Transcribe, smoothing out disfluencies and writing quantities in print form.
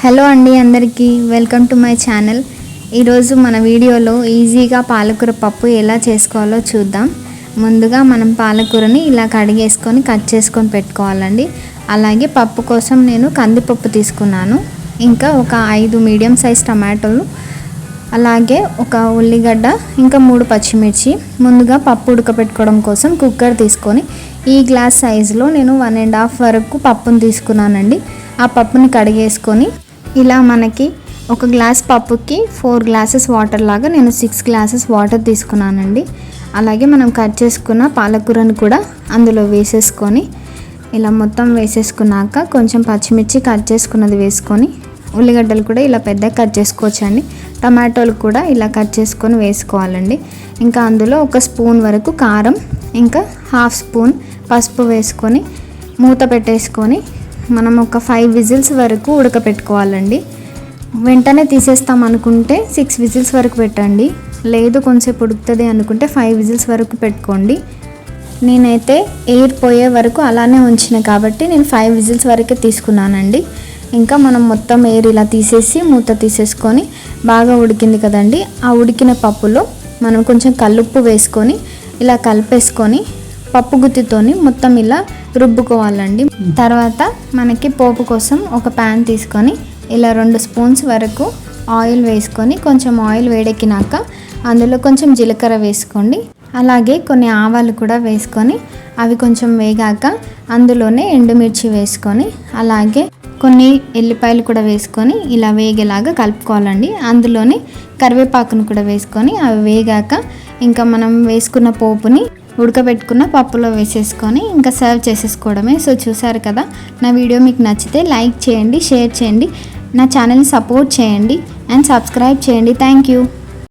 Hello అండి అందరికీ welcome to my channel. ఈరోజు మన వీడియోలో ఈజీగా పాలకూర పప్పు ఎలా చేసుకోవాలో చూద్దాం. ముందుగా మనం పాలకూరని ఇలా కడిగేసుకొని కట్ చేసుకొని పెట్టుకోవాలండి. అలాగే పప్పు కోసం నేను కందిపప్పు తీసుకున్నాను. ఇంకా ఒక 5 మీడియం సైజ్ టమాటోలు, అలాగే ఒక ఉల్లిగడ్డ, ఇంకా 3 పచ్చిమిర్చి. ముందుగా పప్పు ఉడకపెట్టుకోవడం కోసం కుక్కర్ తీసుకొని ఈ గ్లాస్ సైజులో నేను 1.5 వరకు పప్పును తీసుకున్నానండి. ఆ పప్పుని కడిగేసుకొని ఇలా మనకి ఒక గ్లాస్ పప్పుకి 4 గ్లాసెస్ వాటర్ లాగా నేను 6 గ్లాసెస్ వాటర్ తీసుకున్నానండి. అలాగే మనం కట్ చేసుకున్న పాలకూరని కూడా అందులో వేసేసుకొని ఇలా మొత్తం వేసేసుకున్నాక కొంచెం పచ్చిమిర్చి కట్ చేసుకున్నది వేసుకొని, ఉల్లిగడ్డలు కూడా ఇలా పెద్దగా కట్ చేసుకోవచ్చండి. టమాటోలు కూడా ఇలా కట్ చేసుకొని వేసుకోవాలండి. ఇంకా అందులో 1 స్పూన్ వరకు కారం, ఇంకా 1/2 స్పూన్ పసుపు వేసుకొని మూత పెట్టేసుకొని మనం ఒక 5 విజిల్స్ వరకు ఉడకపెట్టుకోవాలండి. వెంటనే తీసేస్తాం అనుకుంటే 6 విజిల్స్ వరకు పెట్టండి. లేదు కొంచెంసేపు ఉడుకుతుంది అనుకుంటే 5 విజిల్స్ వరకు పెట్టుకోండి. నేనైతే ఎయిర్ పోయే వరకు అలానే ఉంచిన కాబట్టి నేను 5 విజిల్స్ వరకే తీసుకున్నానండి. ఇంకా మనం మొత్తం ఎయిర్ ఇలా తీసేసి మూత తీసేసుకొని బాగా ఉడికింది కదండి. ఆ ఉడికిన పప్పులో మనం కొంచెం కల్లుప్పు వేసుకొని ఇలా కలిపేసుకొని పప్పు గుత్తితోని మొత్తం ఇలా రుబ్బుకోవాలండి. తర్వాత మనకి పోపు కోసం ఒక ప్యాన్ తీసుకొని ఇలా 2 స్పూన్స్ వరకు ఆయిల్ వేసుకొని, కొంచెం ఆయిల్ వేడెక్కినాక అందులో కొంచెం జీలకర్ర వేసుకోండి. అలాగే కొన్ని ఆవాలు కూడా వేసుకొని అవి కొంచెం వేగాక అందులోనే ఎండుమిర్చి వేసుకొని, అలాగే కొన్ని ఎల్లిపాయలు కూడా వేసుకొని ఇలా వేగేలాగా కలుపుకోవాలండి. అందులోనే కరివేపాకును కూడా వేసుకొని అవి వేగాక ఇంకా మనం వేసుకున్న పోపుని ఉడకబెట్టుకున్న పప్పులో వేసేసుకొని ఇంకా సర్వ్ చేసేసుకోవడమే. సో చూసారు కదా, నా వీడియో మీకు నచ్చితే లైక్ చేయండి, షేర్ చేయండి, నా ఛానల్ని సపోర్ట్ చేయండి అండ్ సబ్స్క్రైబ్ చేయండి. Thank you.